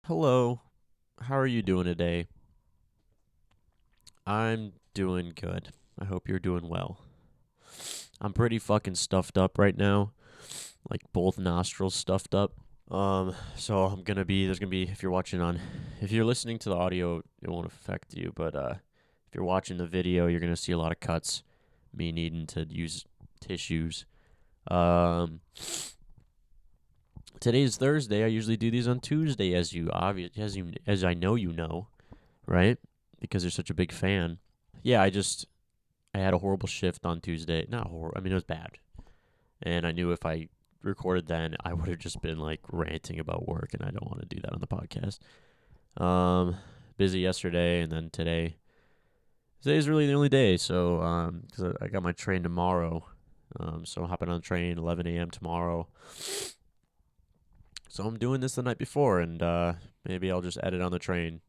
Hello, how are you doing today? I'm doing good. I hope you're doing well. I'm pretty fucking stuffed up right now, like both nostrils stuffed up. So there's gonna be, if you're listening to the audio, it won't affect you, but if you're watching the video, you're gonna see a lot of cuts, me needing to use tissues. Um, Today's Thursday. I usually do these on Tuesday, as I know you know, right? Because you're such a big fan. Yeah, I had a horrible shift on Tuesday. Not horrible. I mean, it was bad. And I knew if I recorded then, I would have just been like ranting about work, and I don't want to do that on the podcast. Um, Busy yesterday, and then today. Today's really the only day, so because I got my train tomorrow. So I'm hopping on the train 11 a.m. tomorrow. So I'm doing this the night before, and maybe I'll just edit on the train.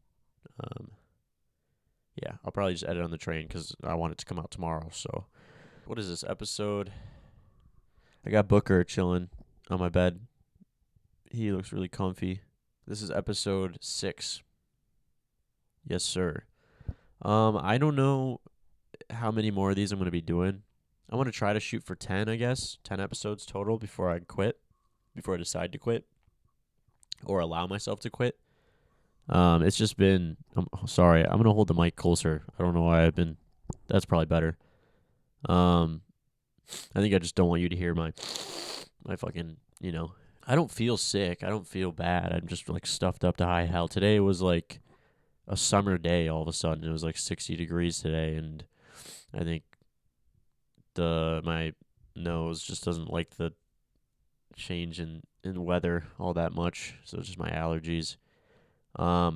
Um, yeah, I'll probably just edit on the train because I want it to come out tomorrow. So, what is this episode? I got Booker chilling on my bed. He looks really comfy. This is episode 6. Yes, sir. I don't know how many more of these I'm going to be doing. I want to try to shoot for 10, I guess. 10 episodes total before I quit. Before I decide to quit. Or allow myself to quit. It's just been... I'm sorry, I'm going to hold the mic closer. I don't know why I've been... That's probably better. I think I just don't want you to hear my fucking, I don't feel sick. I don't feel bad. I'm just like stuffed up to high hell. Today was like a summer day all of a sudden. It was like 60 degrees today, and I think my nose just doesn't like the change in weather all that much. So it's just my allergies. I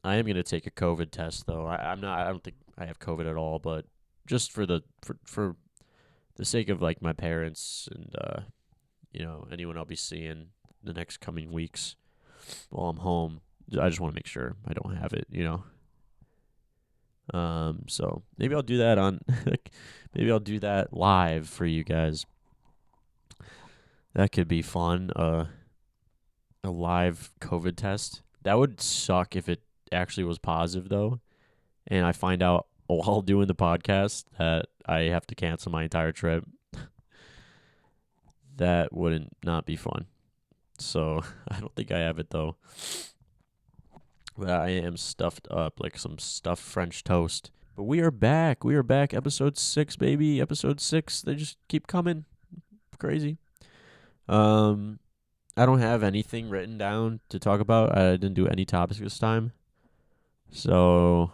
am gonna take a COVID test though. I'm not. I don't think I have COVID at all, but just for the sake of like my parents and anyone I'll be seeing the next coming weeks while I'm home, I just want to make sure I don't have it. So maybe I'll do that maybe I'll do that live for you guys. That could be fun. A live COVID test. That would suck if it actually was positive though, and I find out while doing the podcast that I have to cancel my entire trip. That wouldn't not be fun. So I don't think I have it though. But I am stuffed up like some stuffed French toast. But we are back. We are back. Episode 6, baby. Episode 6. They just keep coming. Crazy. Um, I don't have anything written down to talk about. I didn't do any topics this time. So,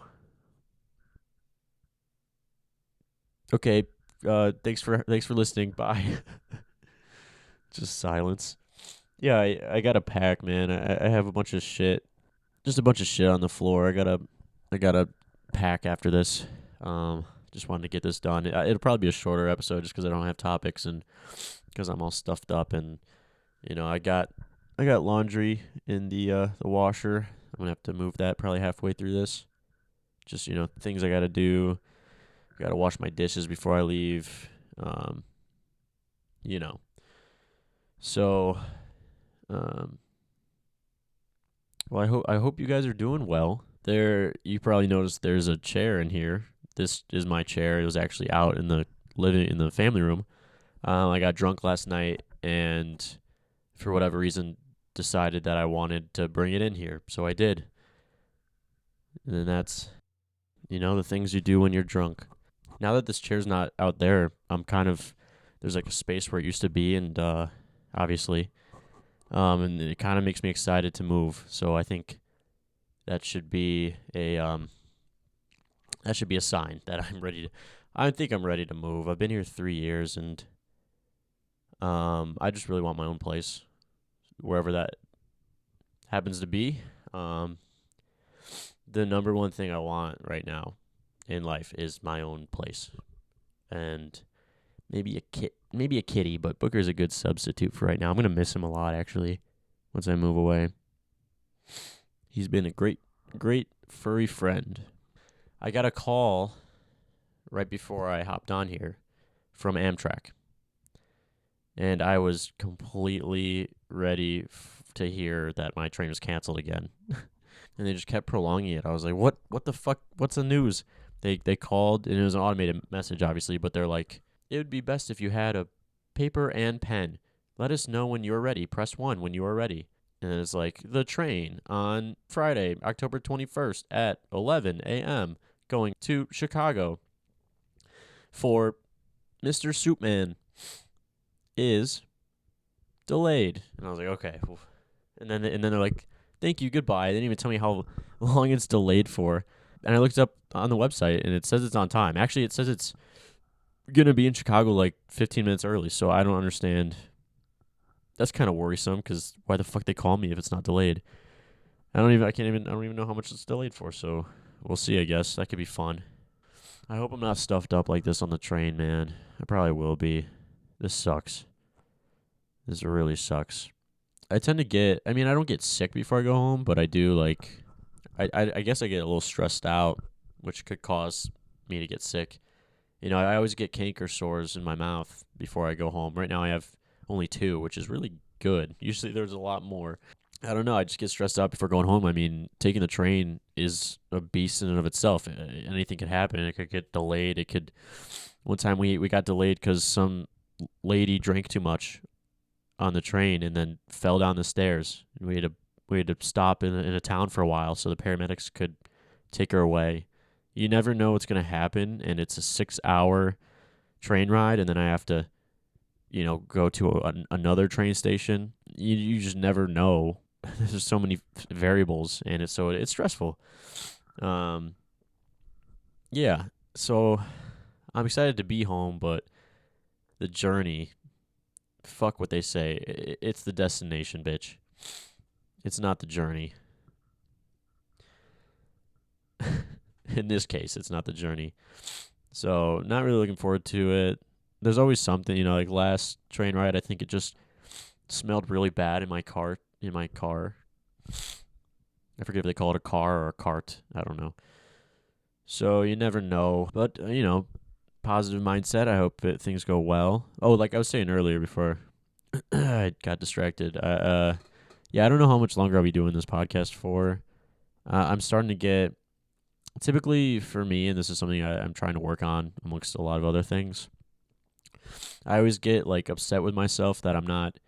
okay. Thanks for listening. Bye. Just silence. Yeah, I got to pack, man. I have a bunch of shit. Just a bunch of shit on the floor. I gotta pack after this. Just wanted to get this done. It'll probably be a shorter episode just because I don't have topics and because I'm all stuffed up and I got laundry in the washer. I'm gonna have to move that probably halfway through this. Just things I gotta do. Gotta wash my dishes before I leave. You know. So, um, well, I hope you guys are doing well. You probably noticed there's a chair in here. This is my chair. It was actually out in the family room. I got drunk last night and for whatever reason decided that I wanted to bring it in here, so I did. And then that's the things you do when you're drunk. Now that this chair's not out there, there's like a space where it used to be, and obviously, and it kind of makes me excited to move. So I think that should be a sign that I'm ready to. I think I'm ready to move. I've been here 3 years, and I just really want my own place, wherever that happens to be. The number one thing I want right now in life is my own place, and maybe a kitty. But Booker's a good substitute for right now. I'm gonna miss him a lot actually once I move away. He's been a great furry friend. I got a call right before I hopped on here from Amtrak. And I was completely ready to hear that my train was canceled again. And they just kept prolonging it. I was like, what the fuck? What's the news? They called, and it was an automated message, obviously, but they're like, it would be best if you had a paper and pen. Let us know when you're ready. Press 1 when you are ready. And it's like, the train on Friday, October 21st at 11 a.m. going to Chicago for Mr. Soupman is delayed. And I was like, okay. And then they're like, thank you, goodbye. They didn't even tell me how long it's delayed for. And I looked up on the website, and it says it's on time. Actually, it says it's going to be in Chicago like 15 minutes early, so I don't understand. That's kind of worrisome, because why the fuck they call me if it's not delayed? I don't even know how much it's delayed for, so we'll see, I guess. That could be fun. I hope I'm not stuffed up like this on the train, man. I probably will be. This sucks. This really sucks. I tend to I don't get sick before I go home, but I do, I guess I get a little stressed out, which could cause me to get sick. I always get canker sores in my mouth before I go home. Right now I have only 2, which is really good. Usually there's a lot more. I don't know. I just get stressed out before going home. I mean, taking the train is a beast in and of itself. Anything could happen. It could get delayed. One time we got delayed because some lady drank too much on the train and then fell down the stairs. We had to stop in a town for a while so the paramedics could take her away. You never know what's going to happen, and it's a 6-hour train ride, and then I have to, go to another train station. You just never know. There's so many variables, and it's stressful. Yeah, so I'm excited to be home, but the journey, fuck what they say. It's the destination, bitch. It's not the journey. In this case, it's not the journey. So, not really looking forward to it. There's always something, like last train ride, I think it just smelled really bad in my car. I forget if they call it a car or a cart. I don't know. So, you never know. But, positive mindset. I hope things go well. Oh, like I was saying earlier before I got distracted. I don't know how much longer I'll be doing this podcast for. I'm starting to get... Typically, for me, and this is something I'm trying to work on amongst a lot of other things, I always get, upset with myself that I'm not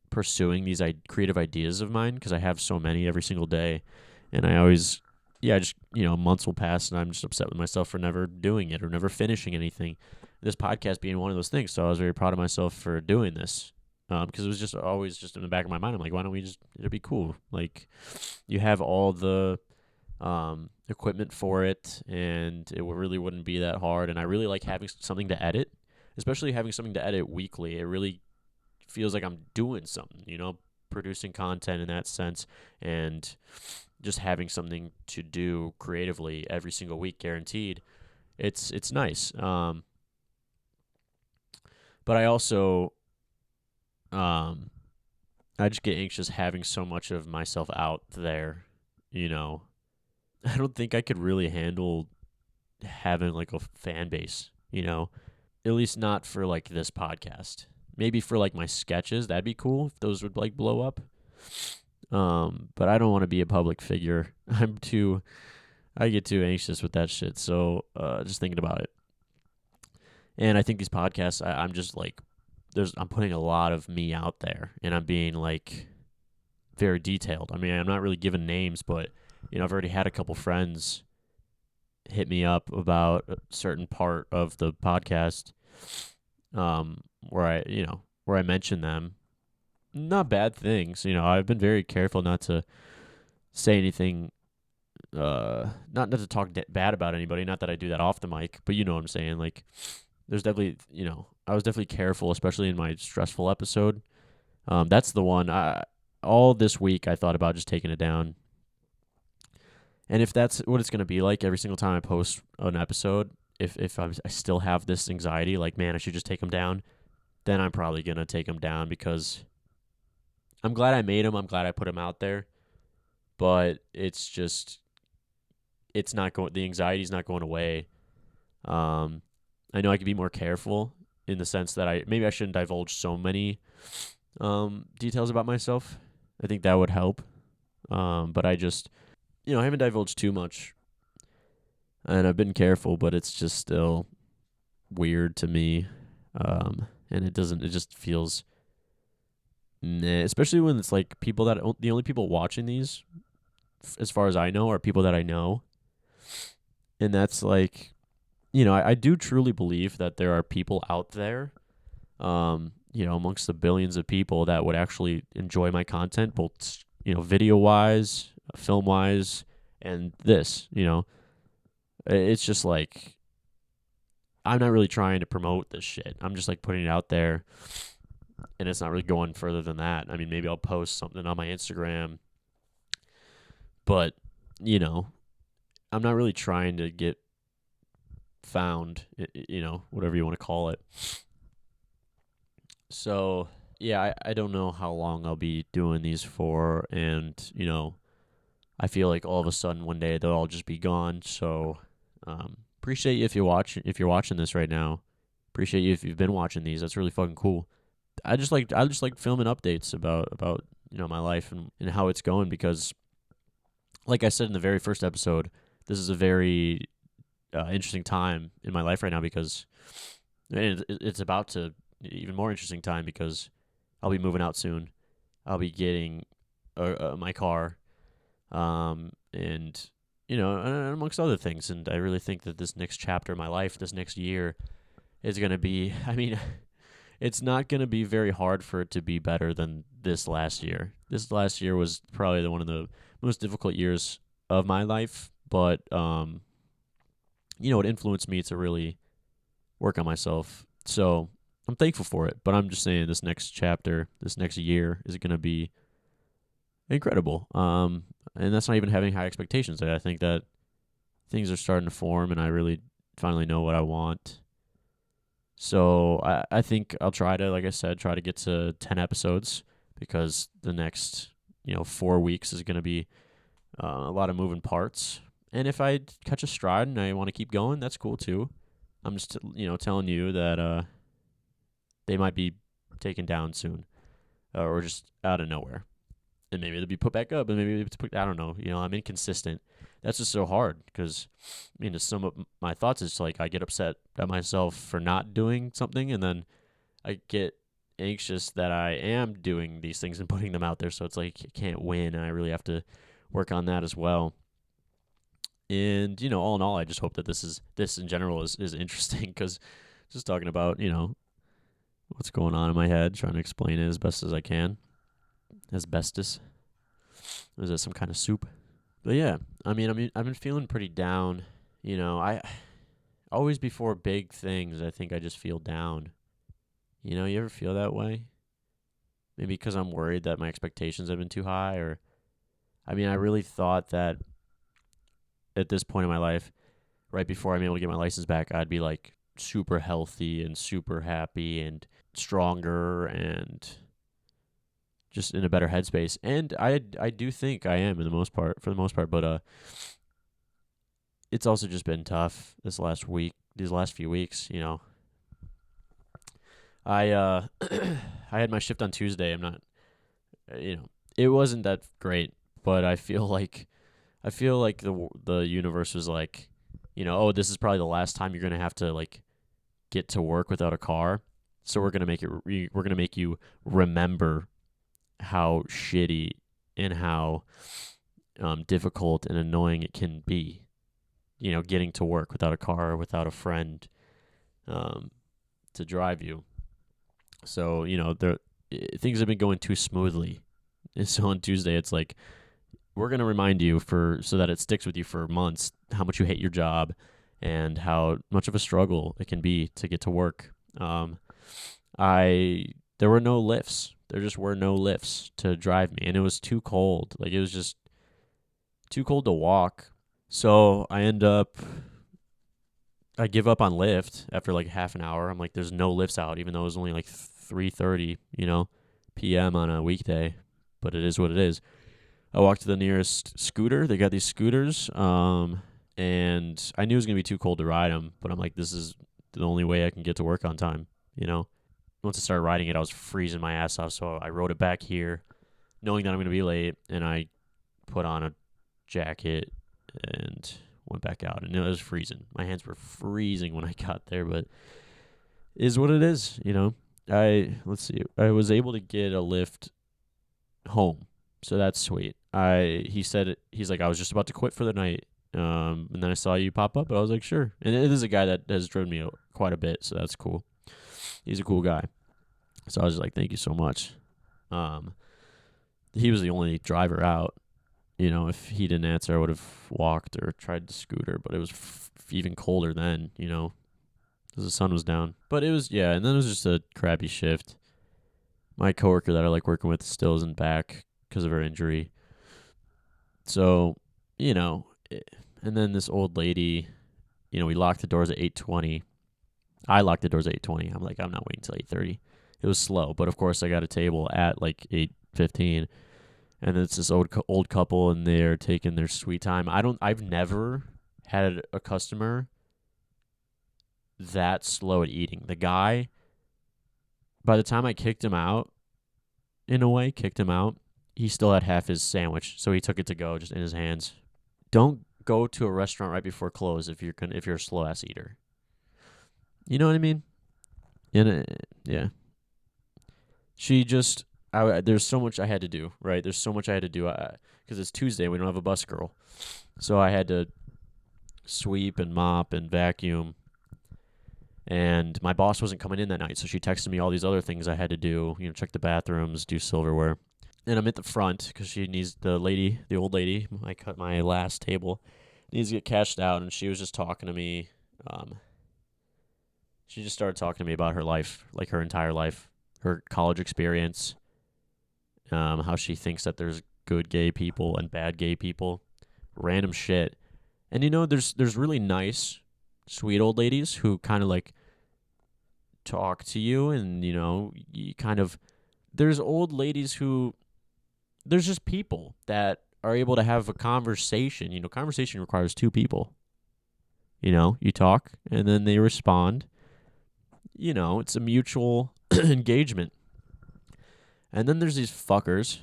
pursuing these creative ideas of mine, because I have so many every single day, and I always, months will pass, and I'm just upset with myself for never doing it or never finishing anything. This podcast being one of those things, so I was very proud of myself for doing this, because it was just always just in the back of my mind. I'm like, why don't we it'd be cool. You have all the... equipment for it, and it really wouldn't be that hard, and I really like having something to edit, especially having something to edit weekly. It really feels like I'm doing something, producing content in that sense, and just having something to do creatively every single week, guaranteed. It's nice. But I also I just get anxious having so much of myself out there, I don't think I could really handle having a fan base, at least not for this podcast. Maybe for my sketches, that'd be cool if those would blow up. But I don't want to be a public figure. I get too anxious with that shit. So, just thinking about it. And I think these podcasts, I'm just I'm putting a lot of me out there, and I'm being very detailed. I mean, I'm not really giving names, but I've already had a couple friends hit me up about a certain part of the podcast, where I mention them. Not bad things, I've been very careful not to say anything, not to talk bad about anybody. Not that I do that off the mic, but you know what I'm saying. There's definitely, I was definitely careful, especially in my stressful episode. That's the one. All this week I thought about just taking it down. And if that's what it's going to be like every single time I post an episode, if I still have this anxiety, man, I should just take them down, then I'm probably going to take them down, because I'm glad I made them. I'm glad I put them out there. But it's just, the anxiety's not going away. I know I could be more careful in the sense that maybe I shouldn't divulge so many details about myself I think that would help. But I just, I haven't divulged too much, and I've been careful, but it's just still weird to me. And it just feels, meh, especially when it's like the only people watching these, as far as I know, are people that I know. And that's like, I do truly believe that there are people out there, amongst the billions of people that would actually enjoy my content, both, video wise, film wise, and this, it's just like, I'm not really trying to promote this shit. I'm just like putting it out there, and it's not really going further than that. I mean, maybe I'll post something on my Instagram, but, I'm not really trying to get found, whatever you want to call it. So, yeah, I don't know how long I'll be doing these for, and, I feel like all of a sudden one day they'll all just be gone. So, appreciate you if you're watching this right now. Appreciate you if you've been watching these. That's really fucking cool. I just like filming updates about my life and how it's going, because, like I said in the very first episode, this is a very interesting time in my life right now, because it's about to even more interesting time, because I'll be moving out soon. I'll be getting my car, and amongst other things. And I really think that this next chapter of my life, this next year, is going to be, it's not going to be very hard for it to be better than this last year. This last year was probably one of the most difficult years of my life, but, it influenced me to really work on myself. So I'm thankful for it, but I'm just saying this next chapter, this next year is going to be incredible. And that's not even having high expectations. I think that things are starting to form, and I really finally know what I want. So I think I'll try to, like I said, try to get to 10 episodes, because the next, 4 weeks is going to be a lot of moving parts. And if I catch a stride and I want to keep going, that's cool too. I'm just, telling you that they might be taken down soon, or just out of nowhere. And maybe they'll be put back up, and maybe it's put, I don't know. I'm inconsistent. That's just so hard, because, to sum up my thoughts, it's like I get upset at myself for not doing something, and then I get anxious that I am doing these things and putting them out there. So it's like I can't win, and I really have to work on that as well. And, all in all, I just hope that this in general is interesting, because just talking about, what's going on in my head, trying to explain it as best as I can. Asbestos. Is that some kind of soup? But yeah, I've been feeling pretty down. I always, before big things, I think I just feel down. You ever feel that way? Maybe because I'm worried that my expectations have been too high, or, I really thought that at this point in my life, right before I'm able to get my license back, I'd be like super healthy and super happy and stronger and just in a better headspace. And I do think I am for the most part, but it's also just been tough these last few weeks, I I had my shift on Tuesday. I'm not, it wasn't that great, but I feel like the universe was like, oh, this is probably the last time you're going to have to like get to work without a car. So we're going to make you remember how shitty and how difficult and annoying it can be, getting to work without a car or without a friend to drive you. So, things have been going too smoothly. And so on Tuesday, it's like, we're going to remind you so that it sticks with you for months, how much you hate your job and how much of a struggle it can be to get to work. There were no lifts. There just were no lifts to drive me, and it was too cold. Like, it was just too cold to walk. So I give up on Lyft after like half an hour. I'm like, there's no lifts out, even though it was only like 3:30, p.m. on a weekday, but it is what it is. I walked to the nearest scooter. They got these scooters, and I knew it was going to be too cold to ride them, but I'm like, this is the only way I can get to work on time, Once I started riding it, I was freezing my ass off, so I rode it back here knowing that I'm going to be late, and I put on a jacket and went back out, and it was freezing. My hands were freezing when I got there, but it is what it is, you know. Let's see. I was able to get a lift home, so that's sweet. He's like, I was just about to quit for the night, and then I saw you pop up, but I was like, sure. And it is a guy that has driven me quite a bit, so that's cool. He's a cool guy. So I was just like, thank you so much. He was the only driver out. You know, if he didn't answer, I would have walked or tried the scooter, but it was even colder then, you know, because the sun was down. But it was, yeah, and then it was just a crappy shift. My coworker that I like working with still isn't back because of her injury. So, you know, and then this old lady, you know, we locked the doors at 8:20. I locked the doors at 8:20. I'm like, I'm not waiting until 8:30. It was slow, but of course I got a table at like 8:15, and it's this old couple, and they're taking their sweet time. I've never had a customer that slow at eating. The guy, by the time I kicked him out, he still had half his sandwich, so he took it to go just in his hands. Don't go to a restaurant right before close if you're a slow ass eater. You know what I mean? And yeah. There's so much I had to do, right? There's so much I had to do because it's Tuesday. We don't have a bus girl. So I had to sweep and mop and vacuum. And my boss wasn't coming in that night, so she texted me all these other things I had to do, you know, check the bathrooms, do silverware. And I'm at the front because she needs the old lady, I cut my last table, needs to get cashed out, and she was just talking to me. She just started talking to me about her life, like her entire life, her college experience, how she thinks that there's good gay people and bad gay people, random shit. And, you know, there's really nice, sweet old ladies who kind of like talk to you, and, you know, there's old ladies who, there's just people that are able to have a conversation. You know, conversation requires two people. You know, you talk and then they respond. You know, it's a mutual engagement. And then there's these fuckers,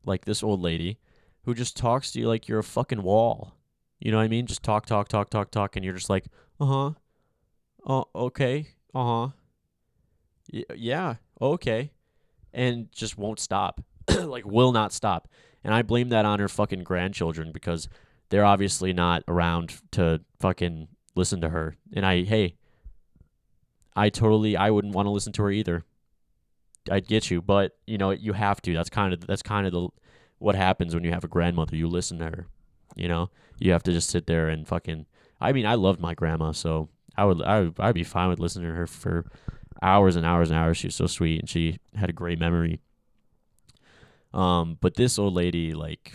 like this old lady, who just talks to you like you're a fucking wall. You know what I mean? Just talk, and you're just like, uh-huh. Oh, okay. Uh-huh. Yeah, okay. And just won't stop. Like, will not stop. And I blame that on her fucking grandchildren because they're obviously not around to fucking listen to her. And I wouldn't want to listen to her either. I'd get you, but you know, you have to. That's kind of what happens when you have a grandmother. You listen to her. You know, you have to just sit there and fucking. I mean, I loved my grandma, so I'd be fine with listening to her for hours and hours and hours. She was so sweet, and she had a great memory. But this old lady, like,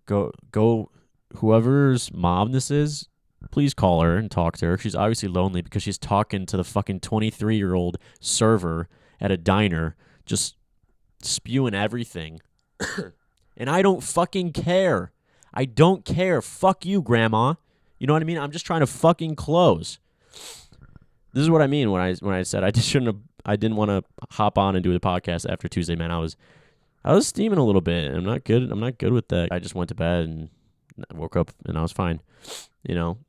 go, whoever's mom this is, please call her and talk to her. She's obviously lonely because she's talking to the fucking 23-year-old server at a diner, just spewing everything. And I don't fucking care. I don't care. Fuck you, grandma. You know what I mean? I'm just trying to fucking close. This is what I mean when I said I didn't want to hop on and do the podcast after Tuesday, man. I was steaming a little bit, and I'm not good with that. I just went to bed and woke up, and I was fine, you know.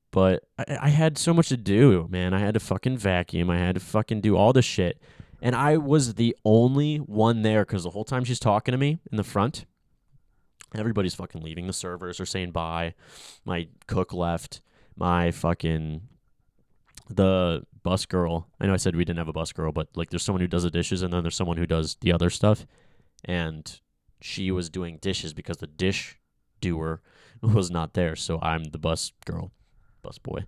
But I had so much to do, man. I had to fucking vacuum. I had to fucking do all this shit. And I was the only one there because the whole time she's talking to me in the front, everybody's fucking leaving. The servers are saying bye. My cook left. The bus girl. I know I said we didn't have a bus girl, but like there's someone who does the dishes, and then there's someone who does the other stuff. And she was doing dishes because the dish doer was not there. So I'm the bus girl, bus boy.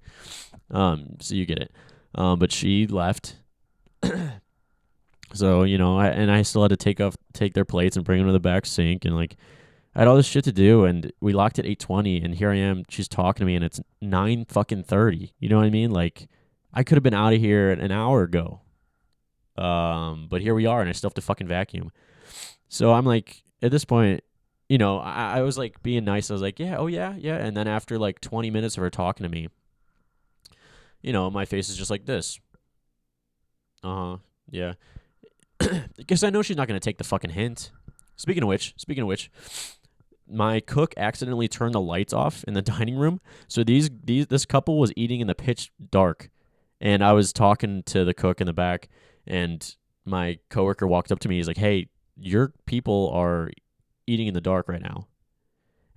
So you get it. But she left. So, you know, I still had to take their plates and bring them to the back sink, and like I had all this shit to do, and we locked at 8:20, and here I am, she's talking to me, and it's 9:30. You know what I mean? Like I could have been out of here an hour ago. But here we are, and I still have to fucking vacuum. So I'm like, at this point, you know, I was like being nice. I was like, yeah, oh yeah. And then after like 20 minutes of her talking to me, you know, my face is just like this. Yeah. Because I know she's not going to take the fucking hint. Speaking of which, my cook accidentally turned the lights off in the dining room. So this couple was eating in the pitch dark, and I was talking to the cook in the back, and my coworker walked up to me. He's like, "Hey, your people are eating in the dark right now."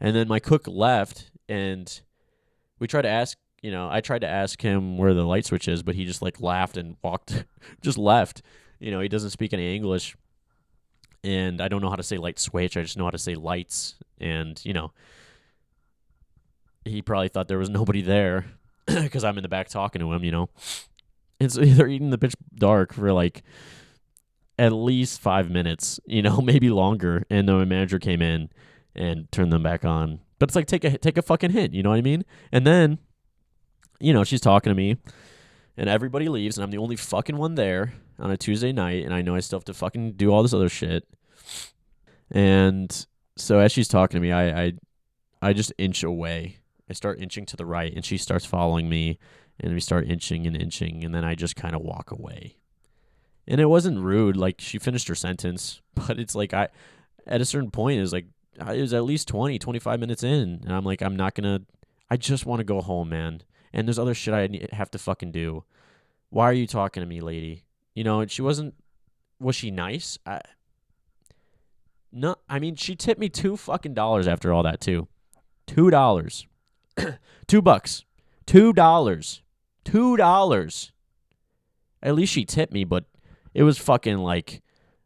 And then my cook left, and we tried to ask, I tried to ask him where the light switch is, but he just like laughed and walked, just left. He doesn't speak any English, and I don't know how to say light switch. I just know how to say lights, and he probably thought there was nobody there because I'm in the back talking to him. And so they're eating the pitch dark for like at least 5 minutes, maybe longer, and then my manager came in and turned them back on. But it's like take a fucking hint, you know what I mean? And then, she's talking to me, and everybody leaves, and I'm the only fucking one there on a Tuesday night, and I know I still have to fucking do all this other shit. And so as she's talking to me, I just inch away. I start inching to the right, and she starts following me, and we start inching, and then I just kind of walk away. And it wasn't rude, like she finished her sentence, but it's like at a certain point, it was at least 20, 25 minutes in, and I'm like, I just want to go home, man. And there's other shit I have to fucking do. Why are you talking to me, lady? And she was she nice? No, I mean, she tipped me $2 fucking after all that, too. $2. $2. $2. At least she tipped me, but it was fucking like,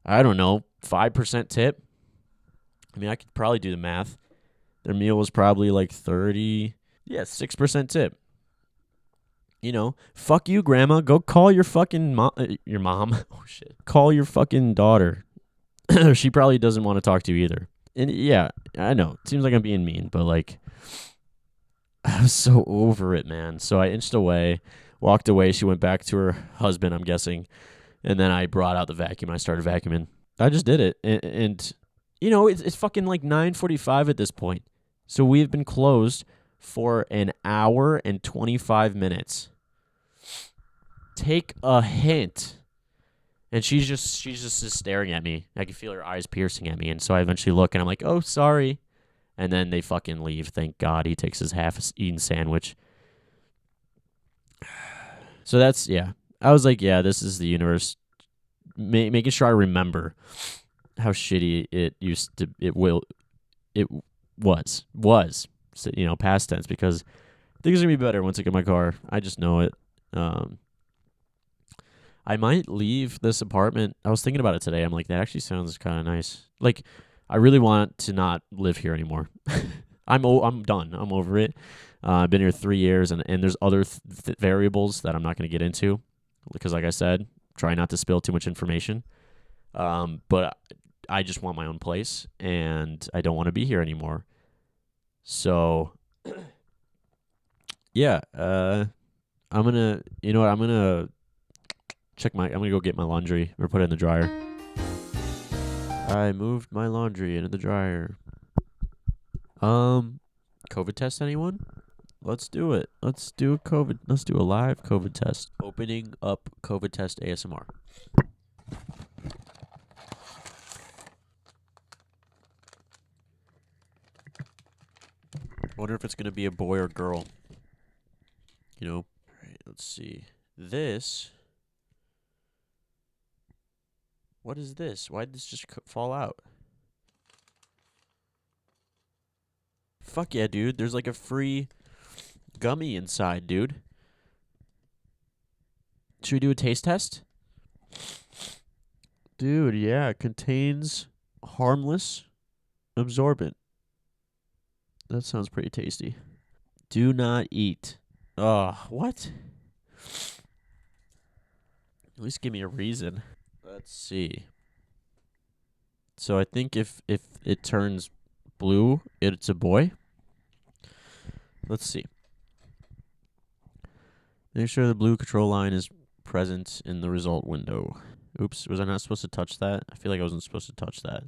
I don't know, 5% tip. I mean, I could probably do the math. Their meal was probably like 30. Yeah, 6% tip. Fuck you, grandma. Go call your fucking your mom. Oh, shit. Call your fucking daughter. She probably doesn't want to talk to you either. And yeah, I know. It seems like I'm being mean, but like, I was so over it, man. So I inched away, walked away. She went back to her husband, I'm guessing. And then I brought out the vacuum. I started vacuuming. I just did it. And it's fucking like 9:45 at this point. So we've been closed for an hour and 25 minutes. Take a hint. And she's just staring at me. I can feel her eyes piercing at me. And so I eventually look, and I'm like, oh, sorry. And then they fucking leave. Thank God. He takes his half-eaten sandwich. So that's, yeah. I was like, yeah, this is the universe making sure I remember how shitty it was, past tense, because things are going to be better once I get my car. I just know it. I might leave this apartment. I was thinking about it today. I'm like, that actually sounds kind of nice. Like, I really want to not live here anymore. I'm done. I'm over it. I've been here 3 years, and there's other variables that I'm not going to get into because, like I said, try not to spill too much information. But I just want my own place, and I don't want to be here anymore. So, yeah, I'm gonna go get my laundry or put it in the dryer. I moved my laundry into the dryer. COVID test, anyone? Let's do it. Let's do a live COVID test. Opening up COVID test ASMR. Wonder if it's gonna be a boy or girl. All right, let's see. What is this? Why did this just fall out? Fuck yeah, dude. There's like a free gummy inside, dude. Should we do a taste test? Dude, yeah. It contains harmless absorbent. That sounds pretty tasty. Do not eat. What? At least give me a reason. Let's see. So I think if it turns blue, it's a boy. Let's see. Make sure the blue control line is present in the result window. Oops, was I not supposed to touch that? I feel like I wasn't supposed to touch that.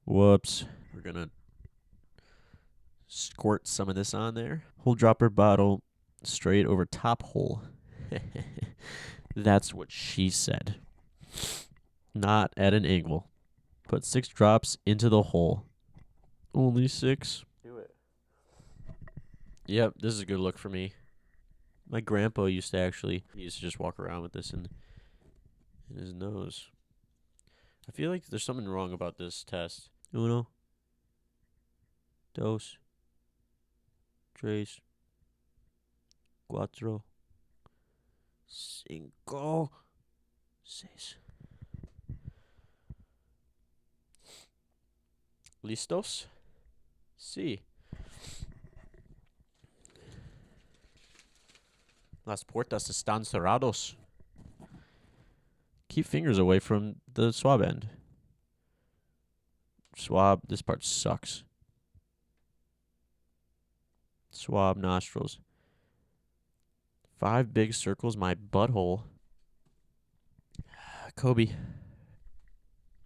Whoops. We're going to squirt some of this on there. Whole dropper bottle straight over top hole. That's what she said. Not at an angle. Put 6 drops into the hole. Only 6. Do it. Yep, this is a good look for me. My grandpa used to just walk around with this in his nose. I feel like there's something wrong about this test. Uno. Dos. Tres. Cuatro. Cinco. Seis. ¿Listos? Sí. Las puertas están cerrados. Keep fingers away from the swab end. Swab, this part sucks. Swab nostrils. 5 big circles, my butthole. Kobe.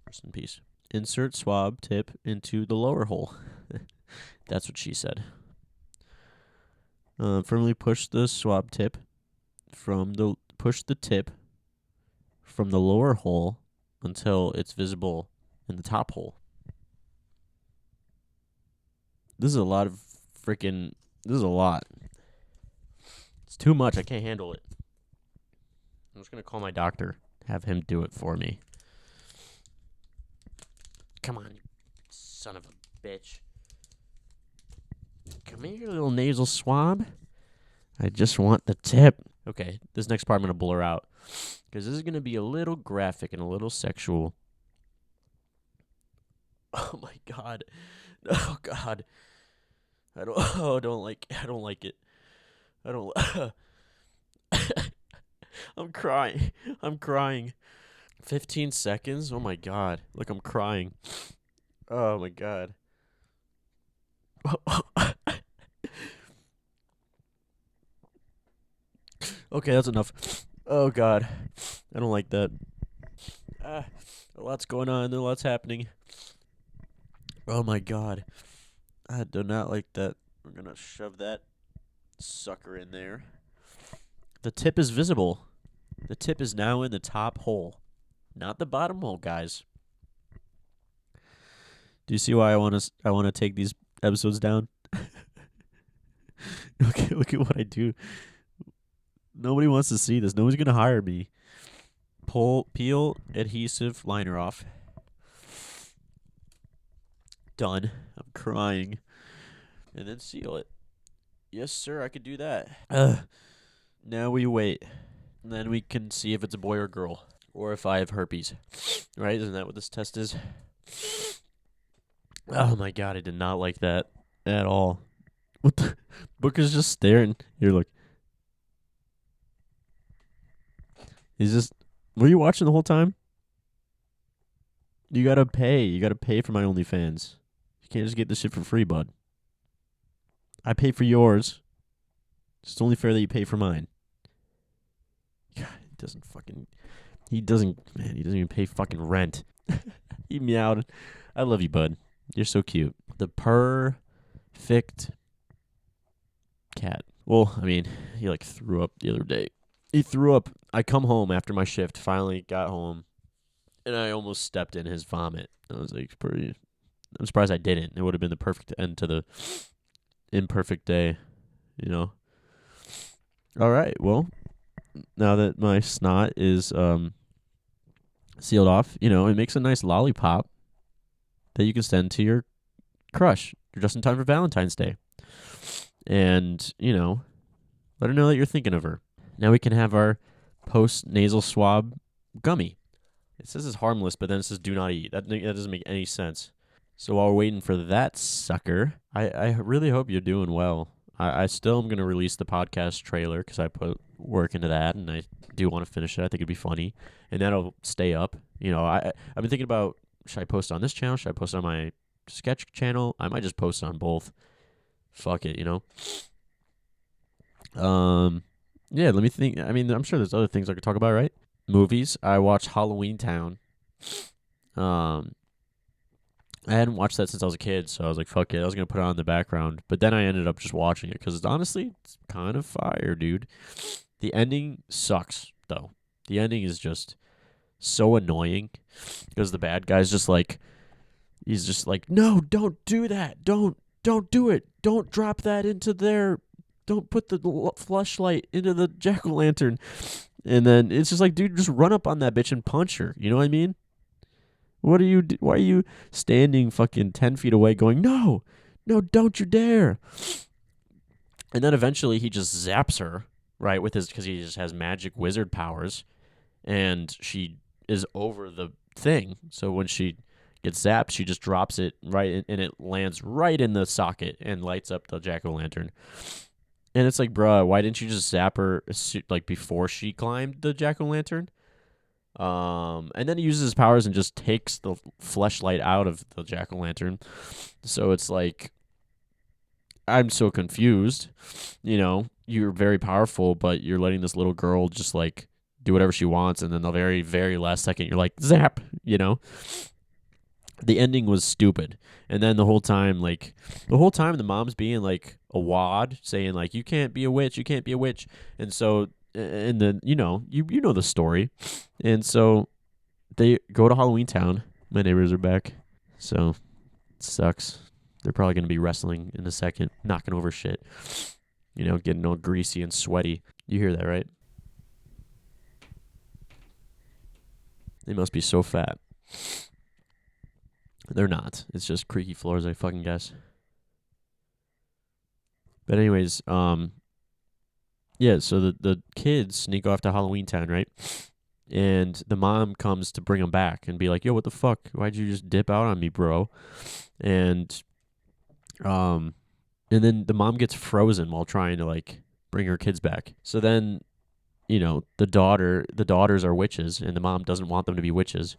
Rest in peace. Insert swab tip into the lower hole. That's what she said. Firmly push the swab tip push the tip from the lower hole until it's visible in the top hole. This is a lot. It's too much. I can't handle it. I'm just going to call my doctor. Have him do it for me. Come on, you son of a bitch. Come here, little nasal swab. I just want the tip. Okay, this next part I'm going to blur out, because this is going to be a little graphic and a little sexual. Oh, my God. Oh, God. I don't like it. I don't. I'm crying. 15 seconds? Oh, my God. Look, I'm crying. Oh, my God. Okay, that's enough. Oh, God. I don't like that. A lot's going on. A lot's happening. Oh, my God. I do not like that. We're going to shove that sucker in there. The tip is visible. The tip is now in the top hole. Not the bottom hole, guys. Do you see why I want to take these episodes down? Okay, look at what I do. Nobody wants to see this. Nobody's gonna hire me. Peel adhesive liner off. Done. I'm crying. And then seal it. Yes, sir. I could do that. Now we wait. And then we can see if it's a boy or girl, or if I have herpes. Right? Isn't that what this test is? Oh my God, I did not like that at all. What the? Booker's just staring. Here, look. He's just. Were you watching the whole time? You gotta pay. You gotta pay for my OnlyFans. You can't just get this shit for free, bud. I pay for yours. It's only fair that you pay for mine. God, he doesn't even pay fucking rent. He meowed. I love you, bud. You're so cute. The perfect cat. Well, I mean, he like threw up the other day. He threw up. I come home after my shift, finally got home, and I almost stepped in his vomit. I was like, I'm surprised I didn't. It would have been the perfect end to the imperfect day, you know? All right, well, now that my snot is sealed off, you know, it makes a nice lollipop that you can send to your crush. You're just in time for Valentine's Day. And, you know, let her know that you're thinking of her. Now we can have our post-nasal swab gummy. It says it's harmless, but then it says do not eat. That doesn't make any sense. So while we're waiting for that sucker, I really hope you're doing well. I still am going to release the podcast trailer because I put work into that, and I do want to finish it. I think it'd be funny, and that'll stay up. You know, I've been thinking about, should I post on this channel? Should I post on my sketch channel? I might just post on both. Fuck it, you know? Yeah, let me think. I mean, I'm sure there's other things I could talk about, right? Movies. I watched Halloweentown. I hadn't watched that since I was a kid, so I was like, fuck it. I was going to put it on in the background. But then I ended up just watching it because honestly, it's kind of fire, dude. The ending sucks, though. The ending is just so annoying because the bad guy's just like, he's just like, no, don't do that. Don't do it. Don't drop that into there. Don't put the fleshlight into the jack-o'-lantern. And then it's just like, dude, just run up on that bitch and punch her. You know what I mean? What are you? Why are you standing fucking 10 feet away going, no, don't you dare. And then eventually he just zaps her, right, with his, because he just has magic wizard powers. And she is over the thing. So when she gets zapped, she just drops it right, and it lands right in the socket and lights up the jack-o'-lantern. And it's like, bruh, why didn't you just zap her like before she climbed the jack-o'-lantern? And then he uses his powers and just takes the fleshlight out of the jack-o'-lantern. So it's like, I'm so confused. You know, you're very powerful, but you're letting this little girl just like do whatever she wants, and then the very, very last second, you're like, zap, you know? The ending was stupid. And then the whole time the mom's being like a wad, saying like, you can't be a witch, you can't be a witch. And so, and then, you know the story. And so they go to Halloweentown. My neighbors are back. So it sucks. They're probably going to be wrestling in a second, knocking over shit, you know, getting all greasy and sweaty. You hear that, right? They must be so fat. They're not. It's just creaky floors, I fucking guess. But anyways, yeah, so the kids sneak off to Halloweentown, right? And the mom comes to bring them back and be like, yo, what the fuck? Why'd you just dip out on me, bro? And then the mom gets frozen while trying to like bring her kids back. So then, you know, the daughters are witches, and the mom doesn't want them to be witches,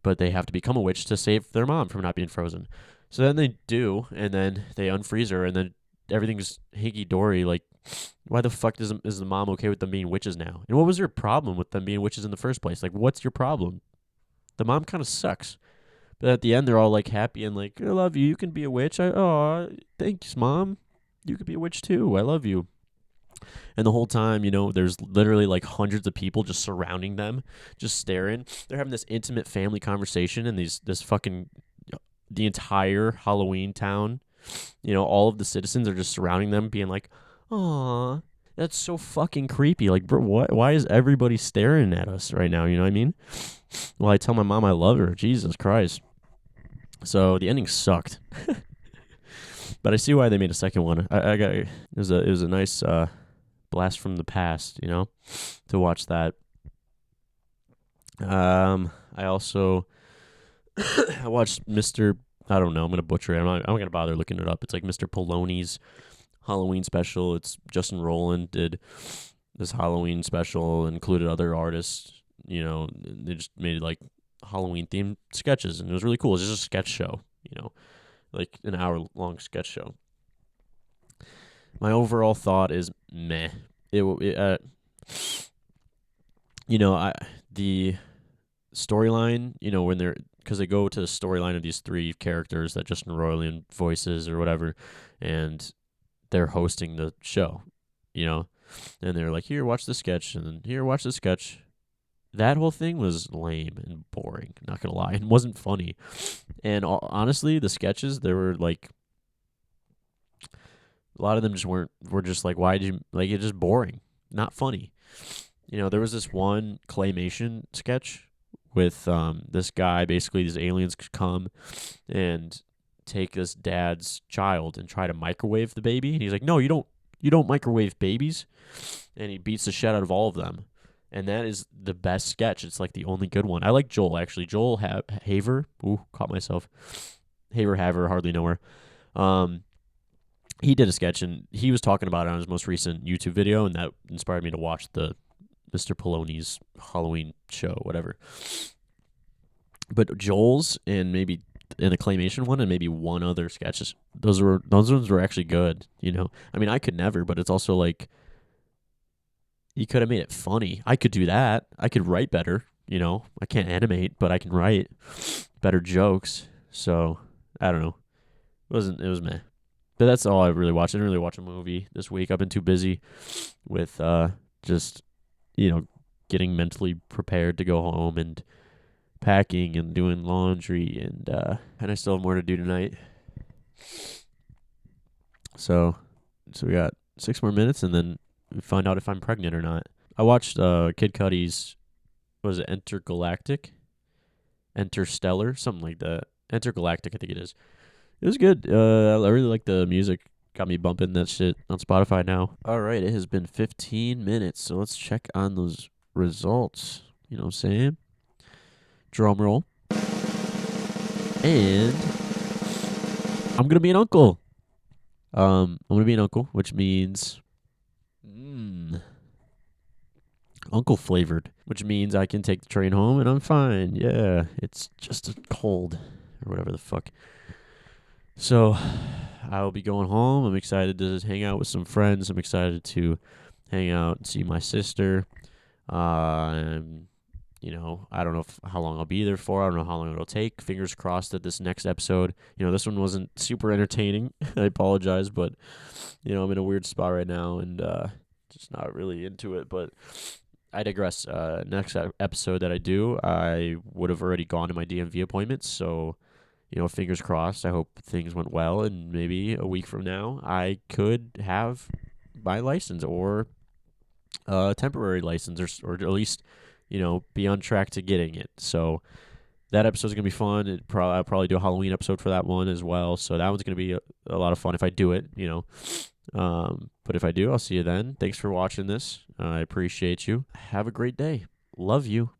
but they have to become a witch to save their mom from not being frozen. So then they do, and then they unfreeze her, and then everything's hinky-dory. Like, why the fuck is the mom okay with them being witches now? And what was your problem with them being witches in the first place? Like, what's your problem? The mom kind of sucks. But at the end, they're all, like, happy and like, I love you. You can be a witch. Thanks, Mom. You could be a witch, too. I love you. And the whole time, you know, there's literally like hundreds of people just surrounding them, just staring. They're having this intimate family conversation, and the entire Halloweentown, you know, all of the citizens are just surrounding them, being like, "Aw, that's so fucking creepy." Like, bro, why is everybody staring at us right now? You know what I mean? Well, I tell my mom I love her. Jesus Christ. So the ending sucked. But I see why they made a second one. It was a nice blast from the past, you know, to watch that. I also I watched Mr. I don't know. I'm gonna butcher it. I'm gonna bother looking it up. It's like Mr. Poloni's Halloween special. It's Justin Roiland did this Halloween special, included other artists. You know, they just made like Halloween themed sketches, and it was really cool. It's just a sketch show, you know, like an hour-long sketch show. My overall thought is meh. The storyline, you know, because they go to the storyline of these three characters that Justin Roiland voices or whatever, and they're hosting the show, you know, and they're like, here, watch the sketch, and then here, watch the sketch. That whole thing was lame and boring, not gonna lie. It wasn't funny. And honestly, the sketches, they were like, a lot of them were just like, why did you, like, it's just boring, not funny. You know, there was this one claymation sketch with this guy, basically these aliens could come and take this dad's child and try to microwave the baby. And he's like, no, you don't microwave babies. And he beats the shit out of all of them. And that is the best sketch. It's like the only good one. I like Joel, actually. Joel Haver. Ooh, caught myself. Haver, hardly know her. He did a sketch, and he was talking about it on his most recent YouTube video, and that inspired me to watch the Mr. Poloni's Halloween show, whatever. But Joel's and maybe an claymation one and maybe one other sketch, those ones were actually good, you know. I mean, I could never, but it's also like, you could have made it funny. I could do that. I could write better, you know. I can't animate, but I can write better jokes. So, I don't know. It was meh. But that's all I really watched. I didn't really watch a movie this week. I've been too busy with just, you know, getting mentally prepared to go home and packing and doing laundry, and I still have more to do tonight. So we got 6 more minutes, and then we find out if I'm pregnant or not. I watched Kid Cudi's, was it Interstellar, something like that. Intergalactic, I think it is. It was good. I really like the music. Got me bumping that shit on Spotify now. All right, it has been 15 minutes, so let's check on those results. You know what I'm saying? Drum roll. And I'm gonna be an uncle. I'm gonna be an uncle, which means uncle flavored, which means I can take the train home and I'm fine. Yeah, it's just a cold or whatever the fuck. So I'll be going home. I'm excited to hang out with some friends. I'm excited to hang out and see my sister. And, I don't know how long I'll be there for. I don't know how long it'll take. Fingers crossed that this next episode, this one wasn't super entertaining. I apologize, but, I'm in a weird spot right now and just not really into it. But I digress. Next episode that I do, I would have already gone to my DMV appointments, so fingers crossed. I hope things went well, and maybe a week from now, I could have my license or a temporary license, or at least, be on track to getting it. So that episode's going to be fun. I'll probably do a Halloween episode for that one as well. So that one's going to be a lot of fun if I do it, But if I do, I'll see you then. Thanks for watching this. I appreciate you. Have a great day. Love you.